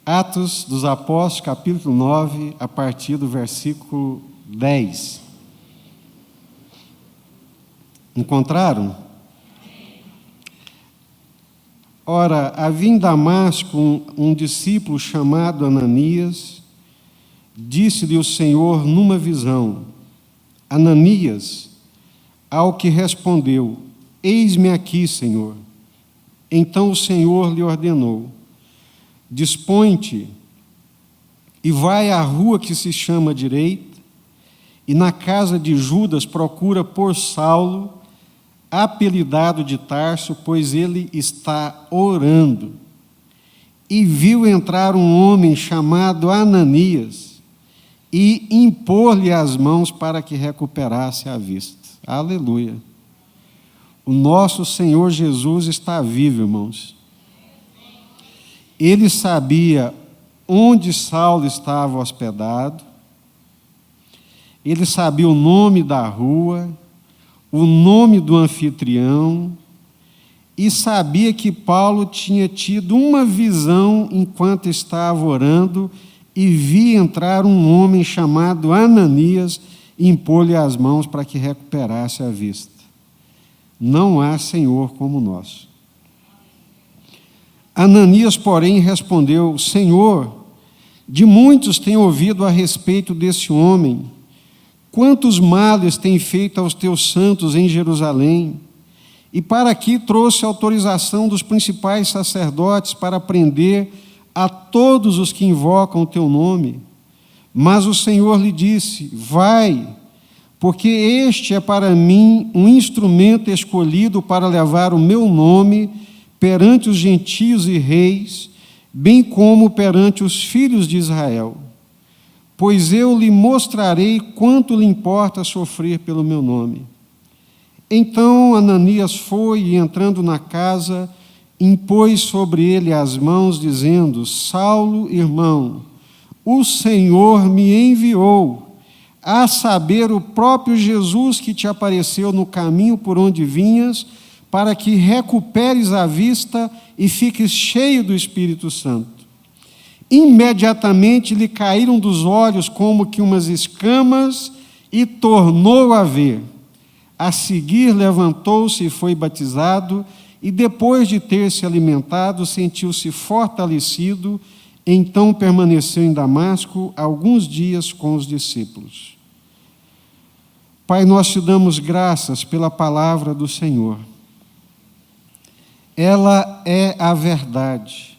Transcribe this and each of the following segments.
Atos dos Apóstolos, capítulo 9, a partir do versículo 10. Encontraram? Ora, havia em Damasco um discípulo chamado Ananias. Disse-lhe o Senhor numa visão: Ananias. Ao que respondeu: Eis-me aqui, Senhor. Então o Senhor lhe ordenou: Dispõe-te e vai à rua que se chama Direita, e na casa de Judas procura por Saulo, apelidado de Tarso, pois ele está orando. E viu entrar um homem chamado Ananias e impor-lhe as mãos para que recuperasse a vista. Aleluia. O nosso Senhor Jesus está vivo, irmãos. Ele sabia onde Saulo estava hospedado, ele sabia o nome da rua, o nome do anfitrião, e sabia que Paulo tinha tido uma visão enquanto estava orando e via entrar um homem chamado Ananias e impor-lhe as mãos para que recuperasse a vista. Não há Senhor como o nosso. Ananias, porém, respondeu: Senhor, de muitos tenho ouvido a respeito desse homem. Quantos males tem feito aos teus santos em Jerusalém? E para aqui trouxe autorização dos principais sacerdotes para prender a todos os que invocam o teu nome. Mas o Senhor lhe disse: Vai, porque este é para mim um instrumento escolhido para levar o meu nome perante os gentios e reis, bem como perante os filhos de Israel. Pois eu lhe mostrarei quanto lhe importa sofrer pelo meu nome. Então Ananias foi e, entrando na casa, impôs sobre ele as mãos, dizendo: Saulo, irmão, o Senhor me enviou, a saber, o próprio Jesus que te apareceu no caminho por onde vinhas, para que recuperes a vista e fiques cheio do Espírito Santo. Imediatamente lhe caíram dos olhos como que umas escamas e tornou a ver. A seguir levantou-se e foi batizado, e depois de ter se alimentado, sentiu-se fortalecido. Então permaneceu em Damasco alguns dias com os discípulos. Pai, nós te damos graças pela palavra do Senhor. Ela é a verdade.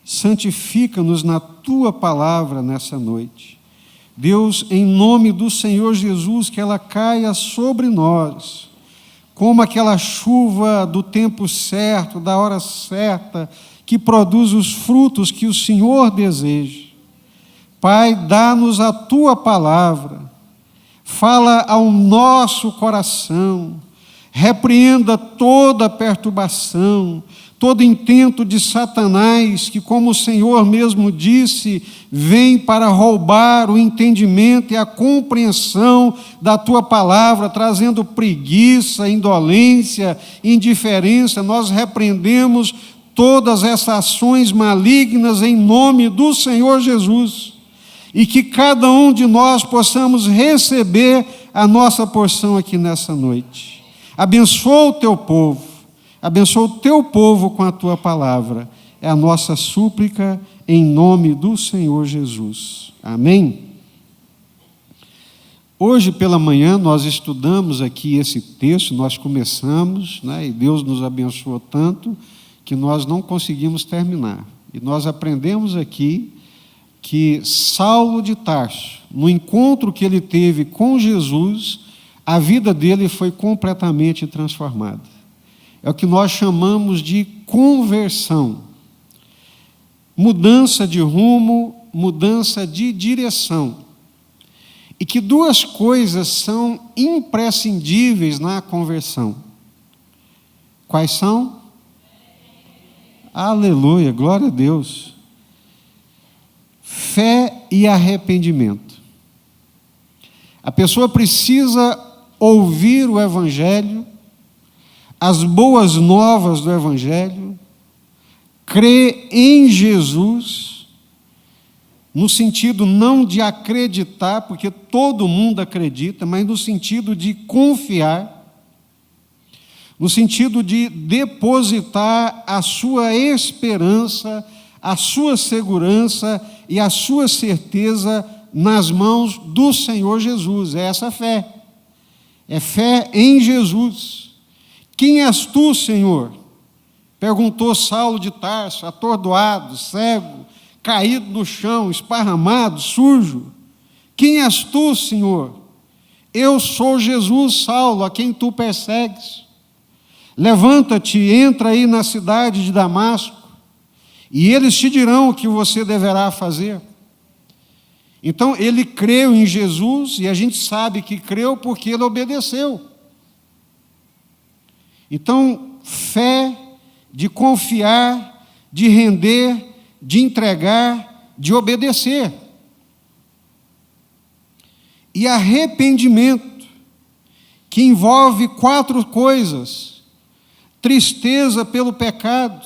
Santifica-nos na tua palavra nessa noite. Deus, em nome do Senhor Jesus, que ela caia sobre nós, como aquela chuva do tempo certo, da hora certa, que produz os frutos que o Senhor deseja. Pai, dá-nos a tua palavra, fala ao nosso coração, repreenda toda perturbação, todo intento de Satanás, que, como o Senhor mesmo disse, vem para roubar o entendimento e a compreensão da tua palavra, trazendo preguiça, indolência, indiferença. Nós repreendemos todas essas ações malignas em nome do Senhor Jesus, e que cada um de nós possamos receber a nossa porção aqui nessa noite. Abençoa o teu povo, abençoa o teu povo com a tua palavra. É a nossa súplica em nome do Senhor Jesus. Amém? Hoje pela manhã nós estudamos aqui esse texto, nós começamos, e Deus nos abençoou tanto que nós não conseguimos terminar. E nós aprendemos aqui que Saulo de Tarso, no encontro que ele teve com Jesus, a vida dele foi completamente transformada. É o que nós chamamos de conversão. Mudança de rumo, mudança de direção. E que duas coisas são imprescindíveis na conversão. Quais são? Aleluia, glória a Deus. Fé e arrependimento. A pessoa precisa ouvir o Evangelho, as boas novas do Evangelho, crer em Jesus no sentido não de acreditar, porque todo mundo acredita, mas no sentido de confiar, no sentido de depositar a sua esperança, a sua segurança e a sua certeza nas mãos do Senhor Jesus. É essa fé. É fé em Jesus. Quem és tu, Senhor? Perguntou Saulo de Tarso, atordoado, cego, caído no chão, esparramado, sujo. Quem és tu, Senhor? Eu sou Jesus, Saulo, a quem tu persegues. Levanta-te, entra aí na cidade de Damasco, e eles te dirão o que você deverá fazer. Então, ele creu em Jesus, e a gente sabe que creu porque ele obedeceu. Então, fé de confiar, de render, de entregar, de obedecer. E arrependimento, que envolve 4 coisas: tristeza pelo pecado,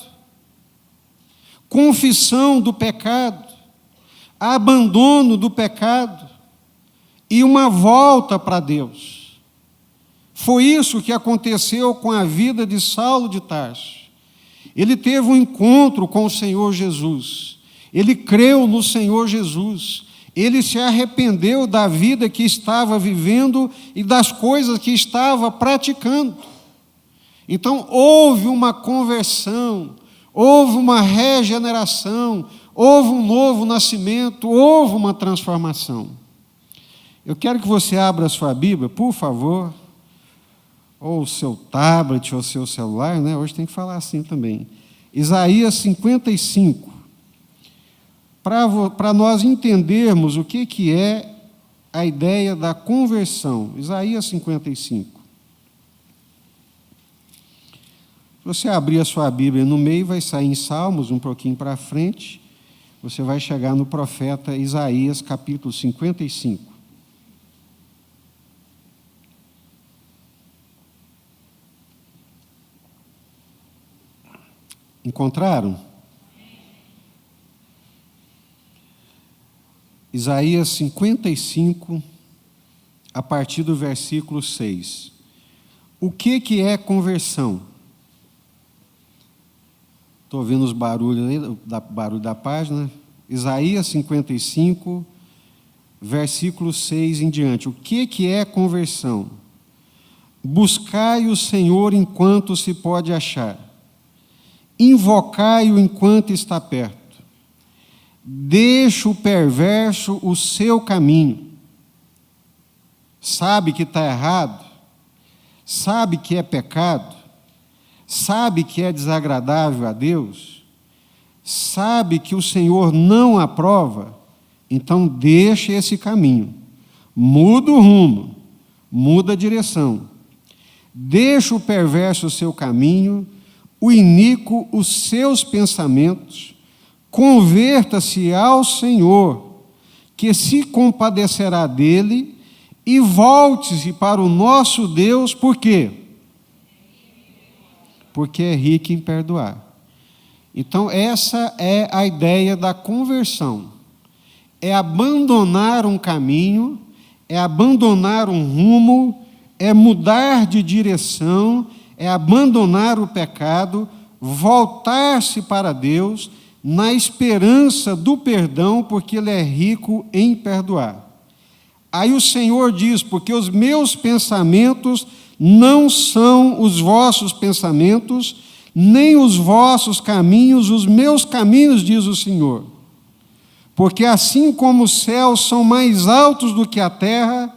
confissão do pecado, abandono do pecado e uma volta para Deus. Foi isso que aconteceu com a vida de Saulo de Tarso. Ele teve um encontro com o Senhor Jesus, ele creu no Senhor Jesus, ele se arrependeu da vida que estava vivendo e das coisas que estava praticando. Então, houve uma conversão, houve uma regeneração, houve um novo nascimento, houve uma transformação. Eu quero que você abra a sua Bíblia, por favor, ou o seu tablet, ou o seu celular, né? Hoje tem que falar assim também. Isaías 55. Para nós entendermos o que é a ideia da conversão. Isaías 55. Se você abrir a sua Bíblia no meio, vai sair em Salmos, um pouquinho para frente, você vai chegar no profeta Isaías, capítulo 55. Encontraram? Isaías 55, a partir do versículo 6. O que é conversão? Estou ouvindo os barulhos aí, barulho da página. Isaías 55, versículo 6 em diante. O que é conversão? Buscai o Senhor enquanto se pode achar. Invocai-o enquanto está perto. Deixa o perverso o seu caminho. Sabe que está errado? Sabe que é pecado? Sabe que é desagradável a Deus? Sabe que o Senhor não aprova? Então deixa esse caminho. Muda o rumo. Muda a direção. Deixa o perverso o seu caminho, o iníquo os seus pensamentos. Converta-se ao Senhor, que se compadecerá dele, e volte-se para o nosso Deus, por quê? Porque é rico em perdoar. Então, essa é a ideia da conversão. É abandonar um caminho, é abandonar um rumo, é mudar de direção, é abandonar o pecado, voltar-se para Deus, na esperança do perdão, porque Ele é rico em perdoar. Aí o Senhor diz: porque os meus pensamentos não são os vossos pensamentos, nem os vossos caminhos, os meus caminhos, diz o Senhor. Porque assim como os céus são mais altos do que a terra,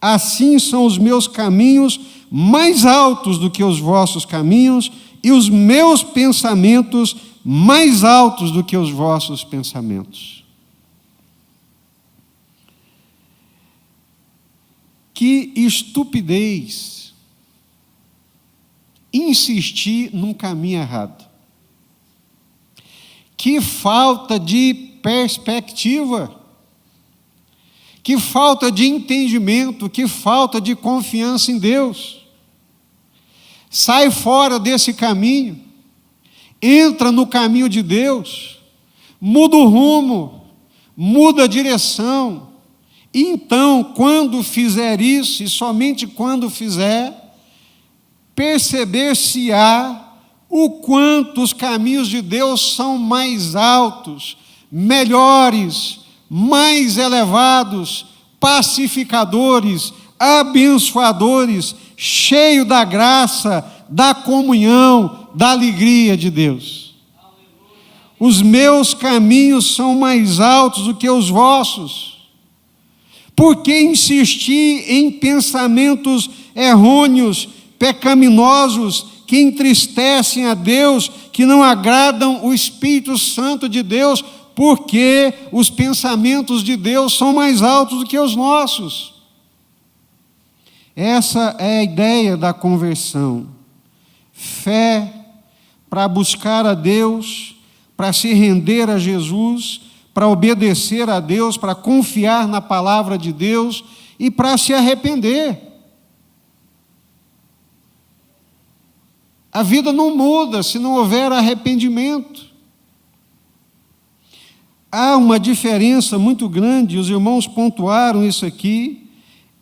assim são os meus caminhos mais altos do que os vossos caminhos, e os meus pensamentos mais altos do que os vossos pensamentos. Que estupidez insistir num caminho errado. Que falta de perspectiva. Que falta de entendimento, que falta de confiança em Deus. Sai fora desse caminho. Entra no caminho de Deus, muda o rumo, muda a direção. E então, quando fizer isso, e somente quando fizer, perceber-se-á o quanto os caminhos de Deus são mais altos, melhores, mais elevados, pacificadores, abençoadores, cheio da graça, da comunhão, da alegria de Deus. Os meus caminhos são mais altos do que os vossos. Por que insistir em pensamentos errôneos, pecaminosos, que entristecem a Deus, que não agradam o Espírito Santo de Deus, porque os pensamentos de Deus são mais altos do que os nossos? Essa é a ideia da conversão. Fé para buscar a Deus, para se render a Jesus, para obedecer a Deus, para confiar na palavra de Deus e para se arrepender. A vida não muda se não houver arrependimento. Há uma diferença muito grande, os irmãos pontuaram isso aqui,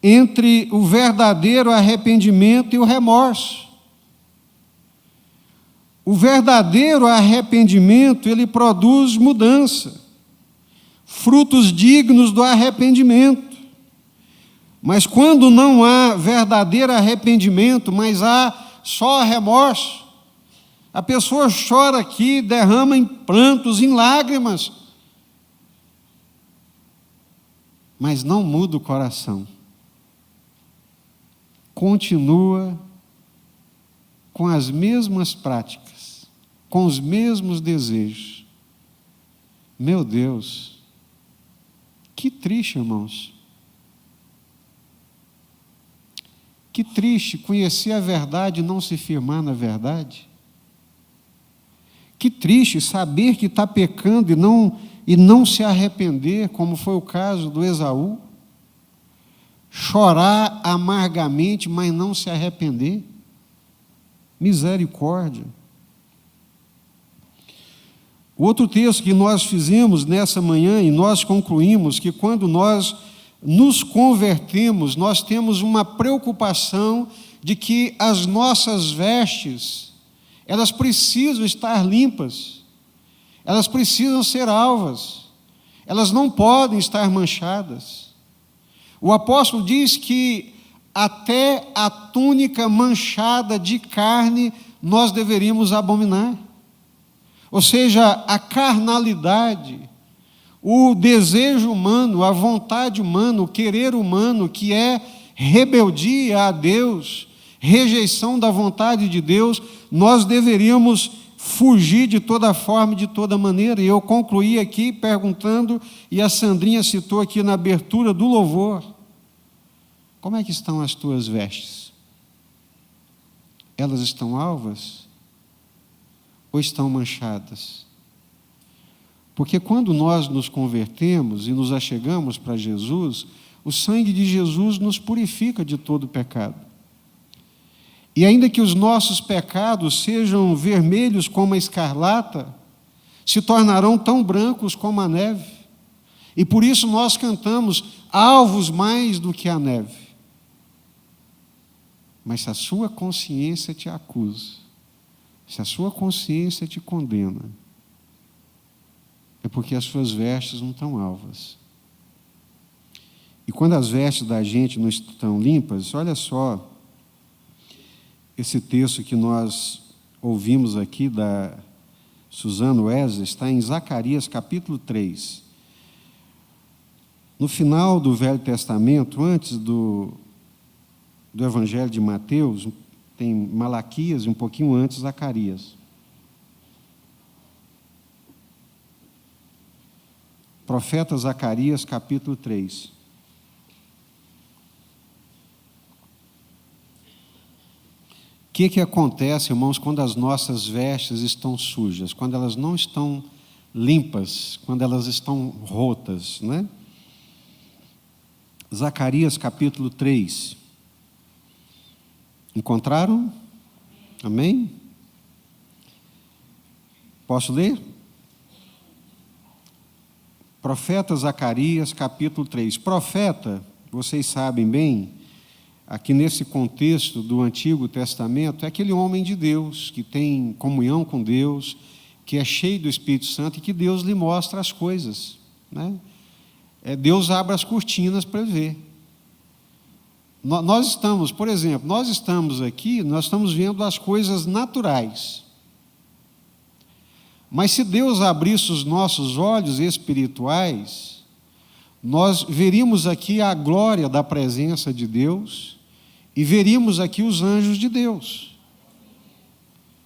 entre o verdadeiro arrependimento e o remorso. O verdadeiro arrependimento, ele produz mudança, frutos dignos do arrependimento. Mas quando não há verdadeiro arrependimento, mas há só remorso, a pessoa chora aqui, derrama em prantos, em lágrimas, mas não muda o coração. Continua com as mesmas práticas, com os mesmos desejos. Meu Deus, que triste, irmãos. Que triste conhecer a verdade e não se firmar na verdade. Que triste saber que está pecando e não se arrepender, como foi o caso do Esaú. Chorar amargamente, mas não se arrepender. Misericórdia. O outro texto que nós fizemos nessa manhã, e nós concluímos que quando nós nos convertemos, nós temos uma preocupação de que as nossas vestes, elas precisam estar limpas, elas precisam ser alvas, elas não podem estar manchadas. O apóstolo diz que até a túnica manchada de carne nós deveríamos abominar. Ou seja, a carnalidade, o desejo humano, a vontade humana, o querer humano, que é rebeldia a Deus, rejeição da vontade de Deus, nós deveríamos fugir de toda forma, de toda maneira. E eu concluí aqui perguntando, e a Sandrinha citou aqui na abertura do louvor: como é que estão as tuas vestes? Elas estão alvas ou estão manchadas? Porque quando nós nos convertemos e nos achegamos para Jesus, o sangue de Jesus nos purifica de todo pecado. E ainda que os nossos pecados sejam vermelhos como a escarlata, se tornarão tão brancos como a neve. E por isso nós cantamos: alvos mais do que a neve. Mas se a sua consciência te acusa, se a sua consciência te condena, é porque as suas vestes não estão alvas. E quando as vestes da gente não estão limpas, olha só esse texto que nós ouvimos aqui da Suzana Wesley, está em Zacarias capítulo 3. No final do Velho Testamento, antes do Evangelho de Mateus, tem Malaquias e um pouquinho antes Zacarias. Profeta Zacarias, capítulo 3. O que acontece, irmãos, quando as nossas vestes estão sujas, quando elas não estão limpas, quando elas estão rotas, né? Zacarias, capítulo 3. Encontraram? Amém? Posso ler? Profeta Zacarias, capítulo 3. Profeta, vocês sabem bem, aqui nesse contexto do Antigo Testamento, é aquele homem de Deus, que tem comunhão com Deus, que é cheio do Espírito Santo e que Deus lhe mostra as coisas, né? Deus abre as cortinas para ele ver. Nós estamos, por exemplo, nós estamos aqui, nós estamos vendo as coisas naturais. Mas se Deus abrisse os nossos olhos espirituais, nós veríamos aqui a glória da presença de Deus e veríamos aqui os anjos de Deus.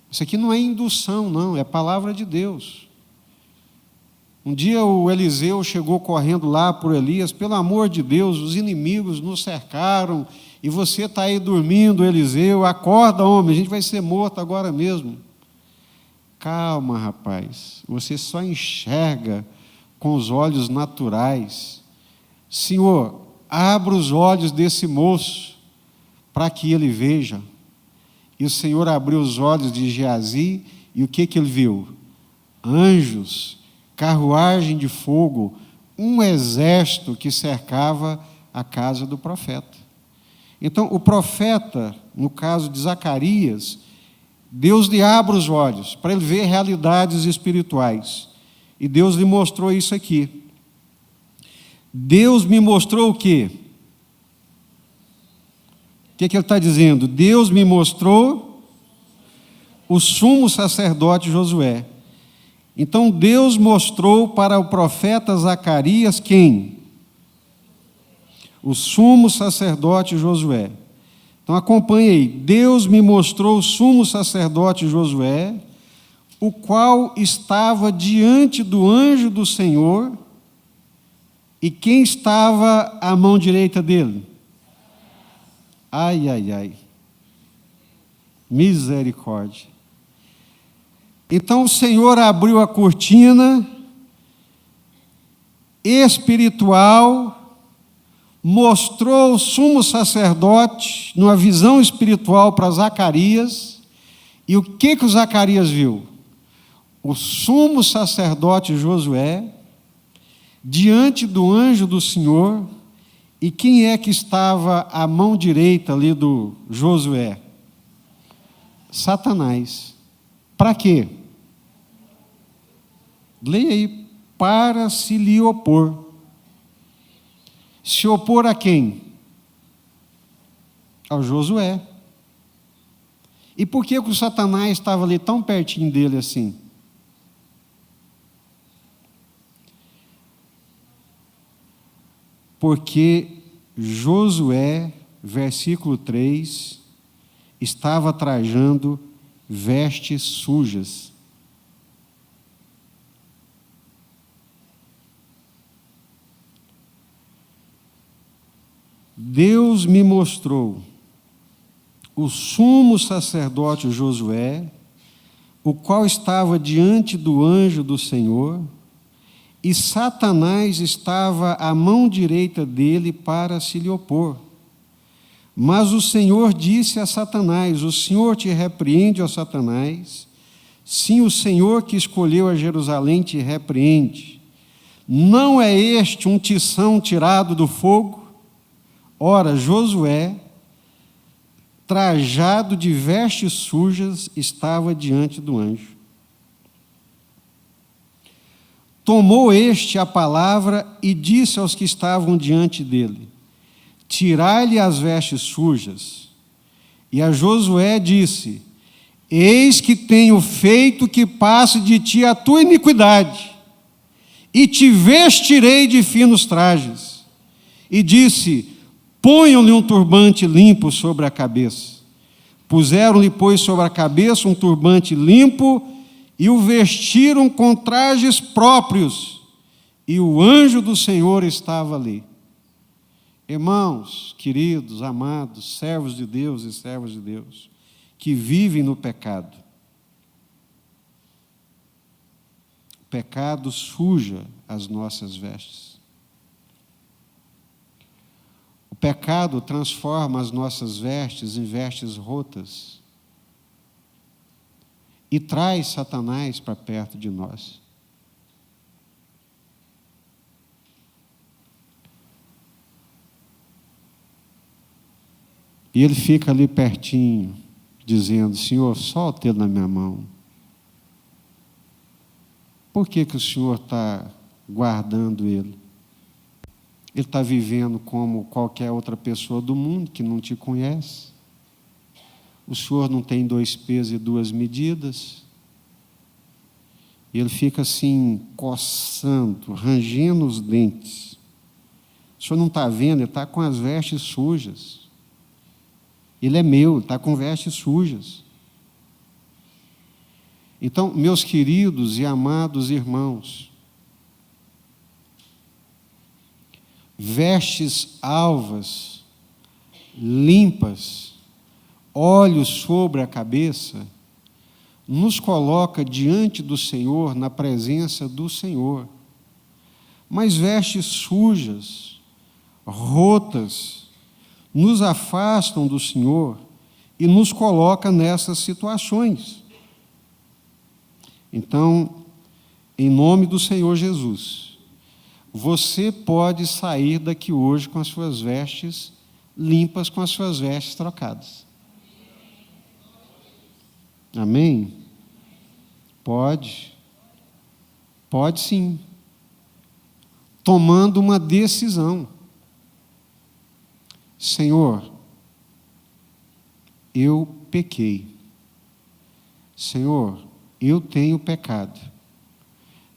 Isso aqui não é indução, não, é palavra de Deus. Um dia o Eliseu chegou correndo lá por Elias: pelo amor de Deus, os inimigos nos cercaram e você está aí dormindo, Eliseu, acorda, homem, a gente vai ser morto agora mesmo. Calma, rapaz, você só enxerga com os olhos naturais. Senhor, abra os olhos desse moço para que ele veja. E o Senhor abriu os olhos de Geazi e o que ele viu? Anjos, carruagem de fogo, um exército que cercava a casa do profeta. Então, o profeta, no caso de Zacarias, Deus lhe abre os olhos para ele ver realidades espirituais. E Deus lhe mostrou isso aqui. Deus me mostrou o quê? O que ele está dizendo? Deus me mostrou o sumo sacerdote Josué. Então Deus mostrou para o profeta Zacarias quem? O sumo sacerdote Josué. Então acompanhe aí. Deus me mostrou o sumo sacerdote Josué, o qual estava diante do anjo do Senhor. E quem estava à mão direita dele? Ai, ai, ai. Misericórdia. Então o Senhor abriu a cortina espiritual, mostrou o sumo sacerdote numa visão espiritual para Zacarias. E o que o Zacarias viu? O sumo sacerdote Josué diante do anjo do Senhor. E quem é que estava à mão direita ali do Josué? Satanás. Para quê? Leia aí. Para se lhe opor. Se opor a quem? Ao Josué. E por que o Satanás estava ali tão pertinho dele assim? Porque Josué, versículo 3, estava trajando vestes sujas. Deus me mostrou o sumo sacerdote Josué, o qual estava diante do anjo do Senhor, e Satanás estava à mão direita dele para se lhe opor. Mas o Senhor disse a Satanás: o Senhor te repreende, ó Satanás. Sim, o Senhor que escolheu a Jerusalém te repreende. Não é este um tição tirado do fogo? Ora, Josué, trajado de vestes sujas, estava diante do anjo. Tomou este a palavra e disse aos que estavam diante dele: tirai-lhe as vestes sujas. E a Josué disse: eis que tenho feito que passe de ti a tua iniquidade, e te vestirei de finos trajes. E disse: ponham-lhe um turbante limpo sobre a cabeça. Puseram-lhe, pois, sobre a cabeça um turbante limpo, e o vestiram com trajes próprios, e o anjo do Senhor estava ali. Irmãos, queridos, amados, servos de Deus e servas de Deus, que vivem no pecado. O pecado suja as nossas vestes. O pecado transforma as nossas vestes em vestes rotas. E traz Satanás para perto de nós. E ele fica ali pertinho, dizendo: Senhor, solta ele na minha mão. Por que o Senhor está guardando ele? Ele está vivendo como qualquer outra pessoa do mundo que não te conhece. O Senhor não tem 2 pesos e 2 medidas. E ele fica assim, coçando, rangendo os dentes. O Senhor não está vendo, ele está com as vestes sujas. Ele é meu, ele está com vestes sujas. Então, meus queridos e amados irmãos, vestes alvas, limpas, olhos sobre a cabeça, nos coloca diante do Senhor, na presença do Senhor. Mas vestes sujas, rotas, nos afastam do Senhor e nos coloca nessas situações. Então, em nome do Senhor Jesus, você pode sair daqui hoje com as suas vestes limpas, com as suas vestes trocadas. Amém? Pode. Pode sim. Tomando uma decisão. Senhor, eu pequei. Senhor, eu tenho pecado.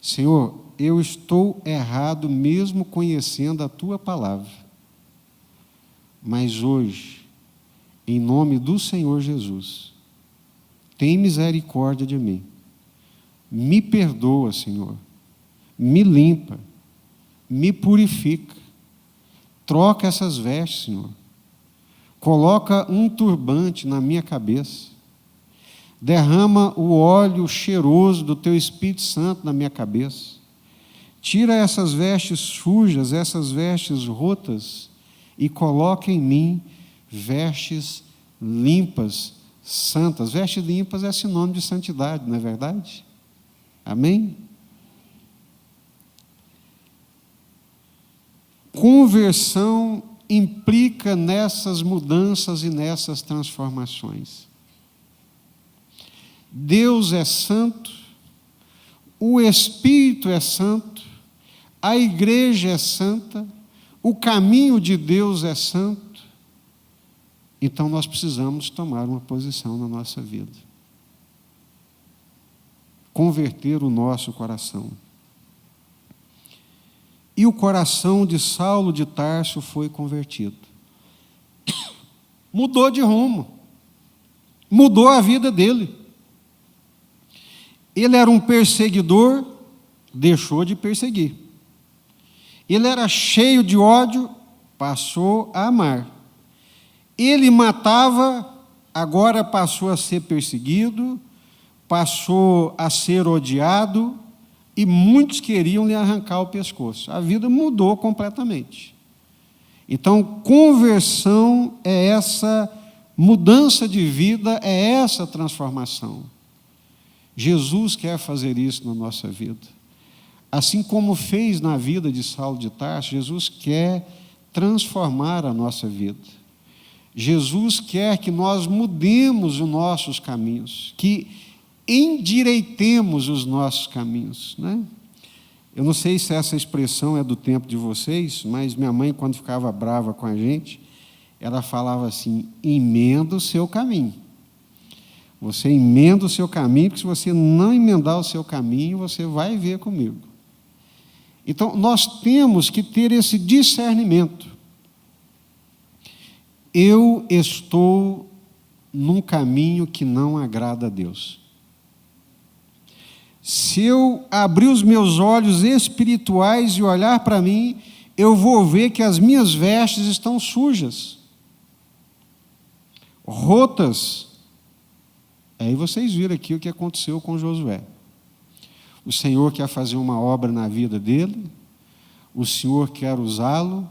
Senhor, eu estou errado mesmo conhecendo a Tua palavra. Mas hoje, em nome do Senhor Jesus, tem misericórdia de mim. Me perdoa, Senhor. Me limpa. Me purifica. Troca essas vestes, Senhor. Coloca um turbante na minha cabeça. Derrama o óleo cheiroso do Teu Espírito Santo na minha cabeça. Tira essas vestes sujas, essas vestes rotas, e coloca em mim vestes limpas, santas. Vestes limpas é sinônimo de santidade, não é verdade? Amém? Conversão implica nessas mudanças e nessas transformações. Deus é santo, o Espírito é santo, a igreja é santa, o caminho de Deus é santo. Então nós precisamos tomar uma posição na nossa vida. Converter o nosso coração. E o coração de Saulo de Tarso foi convertido. Mudou de rumo. Mudou a vida dele. Ele era um perseguidor, deixou de perseguir. Ele era cheio de ódio, passou a amar. Ele matava, agora passou a ser perseguido, passou a ser odiado, e muitos queriam lhe arrancar o pescoço. A vida mudou completamente. Então, conversão é essa mudança de vida, é essa transformação. Jesus quer fazer isso na nossa vida. Assim como fez na vida de Saulo de Tarso, Jesus quer transformar a nossa vida. Jesus quer que nós mudemos os nossos caminhos, que endireitemos os nossos caminhos, né? Eu não sei se essa expressão é do tempo de vocês, mas minha mãe, quando ficava brava com a gente, ela falava assim: emenda o seu caminho. Você emenda o seu caminho, porque se você não emendar o seu caminho, você vai ver comigo. Então, nós temos que ter esse discernimento. Eu estou num caminho que não agrada a Deus. Se eu abrir os meus olhos espirituais e olhar para mim, eu vou ver que as minhas vestes estão sujas, rotas. Aí vocês viram aqui o que aconteceu com Josué. O Senhor quer fazer uma obra na vida dele, o Senhor quer usá-lo,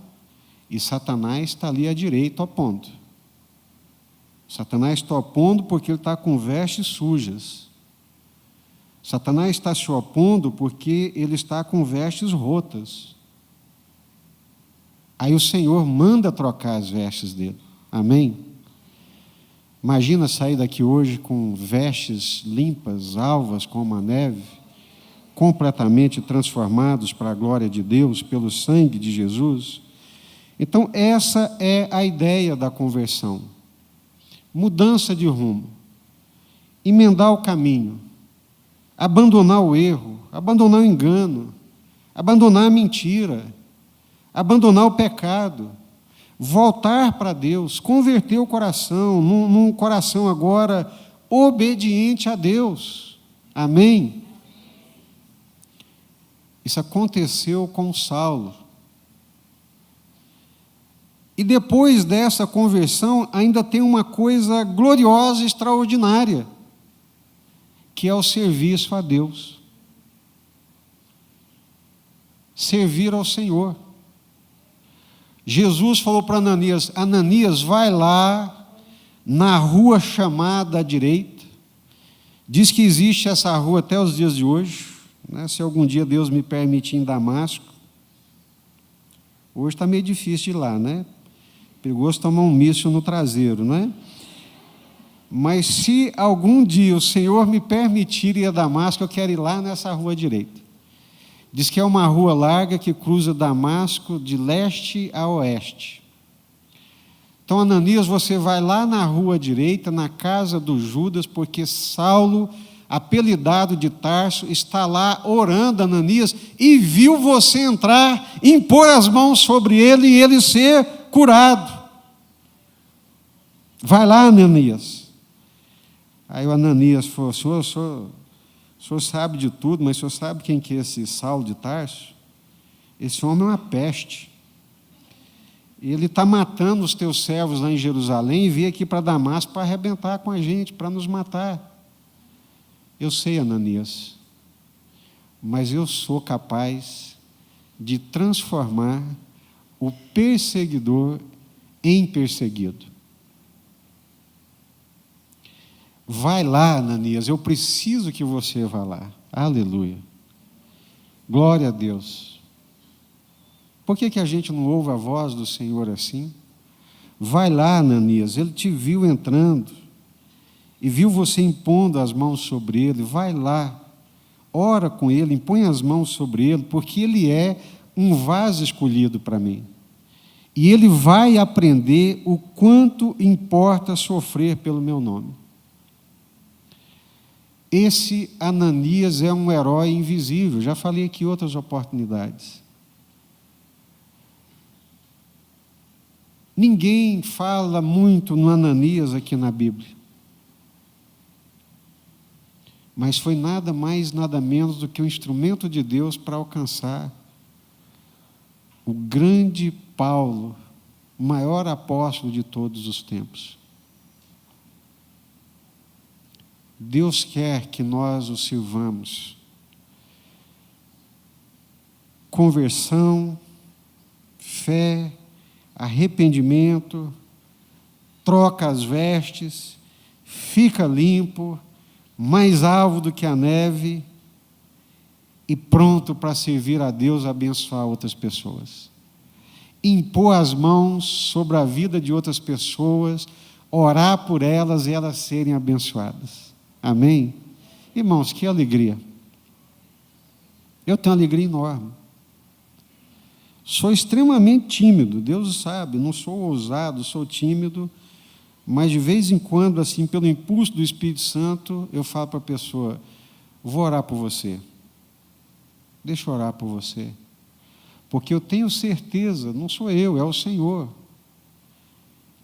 e Satanás está ali à direita opondo. Satanás está opondo porque ele está com vestes sujas. Satanás está se opondo porque ele está com vestes rotas. Aí o Senhor manda trocar as vestes dele. Amém? Imagina sair daqui hoje com vestes limpas, alvas como a neve, completamente transformados para a glória de Deus, pelo sangue de Jesus. Então, essa é a ideia da conversão. Mudança de rumo, emendar o caminho, abandonar o erro, abandonar o engano, abandonar a mentira, abandonar o pecado, voltar para Deus, converter o coração, num coração agora obediente a Deus. Amém? Isso aconteceu com Saulo. E depois dessa conversão, ainda tem uma coisa gloriosa e extraordinária, que é o serviço a Deus. Servir ao Senhor. Jesus falou para Ananias: Ananias, vai lá na rua chamada à direita. Diz que existe essa rua até os dias de hoje, né? Se algum dia Deus me permitir em Damasco. Hoje está meio difícil de ir lá, né? Perigoso tomar um míssil no traseiro, né? Mas se algum dia o Senhor me permitir ir a Damasco, eu quero ir lá nessa rua à direita. Diz que é uma rua larga que cruza Damasco de leste a oeste. Então, Ananias, você vai lá na rua direita, na casa do Judas, porque Saulo, apelidado de Tarso, está lá orando, Ananias, e viu você entrar, impor as mãos sobre ele e ele ser curado. Vai lá, Ananias. Aí o Ananias falou: o senhor sabe de tudo, mas o senhor sabe quem que é esse Saulo de Tarso? Esse homem é uma peste. Ele está matando os teus servos lá em Jerusalém e veio aqui para Damasco para arrebentar com a gente, para nos matar. Eu sei, Ananias, mas eu sou capaz de transformar o perseguidor em perseguido. Vai lá, Ananias, eu preciso que você vá lá. Aleluia. Glória a Deus. Por que a gente não ouve a voz do Senhor assim? Vai lá, Ananias, ele te viu entrando e viu você impondo as mãos sobre ele. Vai lá, ora com ele, impõe as mãos sobre ele, porque ele é um vaso escolhido para mim. E ele vai aprender o quanto importa sofrer pelo meu nome. Esse Ananias é um herói invisível, já falei aqui em outras oportunidades. Ninguém fala muito no Ananias aqui na Bíblia. Mas foi nada mais, nada menos do que um instrumento de Deus para alcançar o grande Paulo, o maior apóstolo de todos os tempos. Deus quer que nós o sirvamos. Conversão, fé, arrependimento, troca as vestes, fica limpo, mais alvo do que a neve e pronto para servir a Deus e abençoar outras pessoas. Impor as mãos sobre a vida de outras pessoas, orar por elas e elas serem abençoadas. Amém? Irmãos, que alegria. Eu tenho uma alegria enorme. Sou extremamente tímido, Deus sabe, não sou ousado, sou tímido, mas de vez em quando, assim, pelo impulso do Espírito Santo, eu falo para a pessoa: vou orar por você. Deixa eu orar por você. Porque eu tenho certeza, não sou eu, é o Senhor,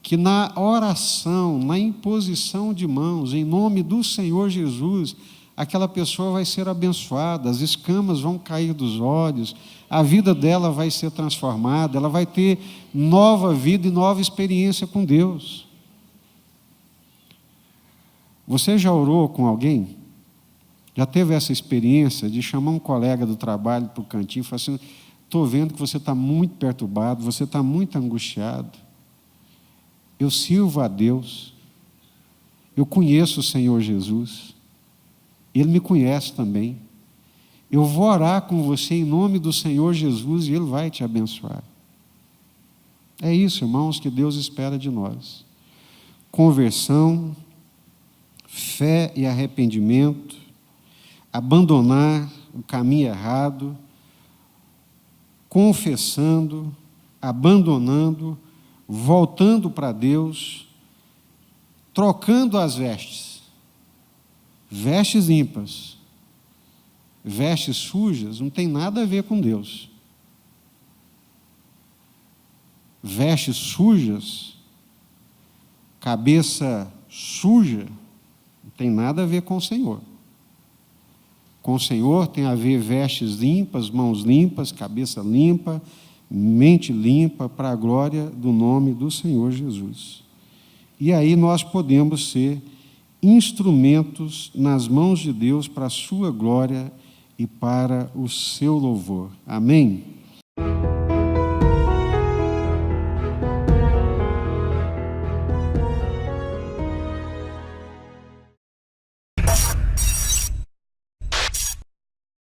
que na oração, na imposição de mãos, em nome do Senhor Jesus, aquela pessoa vai ser abençoada, as escamas vão cair dos olhos, a vida dela vai ser transformada, ela vai ter nova vida e nova experiência com Deus. Você já orou com alguém? Já teve essa experiência de chamar um colega do trabalho para o cantinho e falar assim: estou vendo que você está muito perturbado, você está muito angustiado. Eu sirvo a Deus, eu conheço o Senhor Jesus, Ele me conhece também. Eu vou orar com você em nome do Senhor Jesus e Ele vai te abençoar. É isso, irmãos, que Deus espera de nós. conversão, fé e arrependimento, abandonar o caminho errado, confessando, abandonando, voltando para Deus, trocando as vestes. Vestes limpas, vestes sujas, não tem nada a ver com Deus. Vestes sujas, cabeça suja, não tem nada a ver com o Senhor. Com o Senhor tem a ver vestes limpas, mãos limpas, cabeça limpa, mente limpa, para a glória do nome do Senhor Jesus. E aí nós podemos ser instrumentos nas mãos de Deus para a sua glória e para o seu louvor. Amém?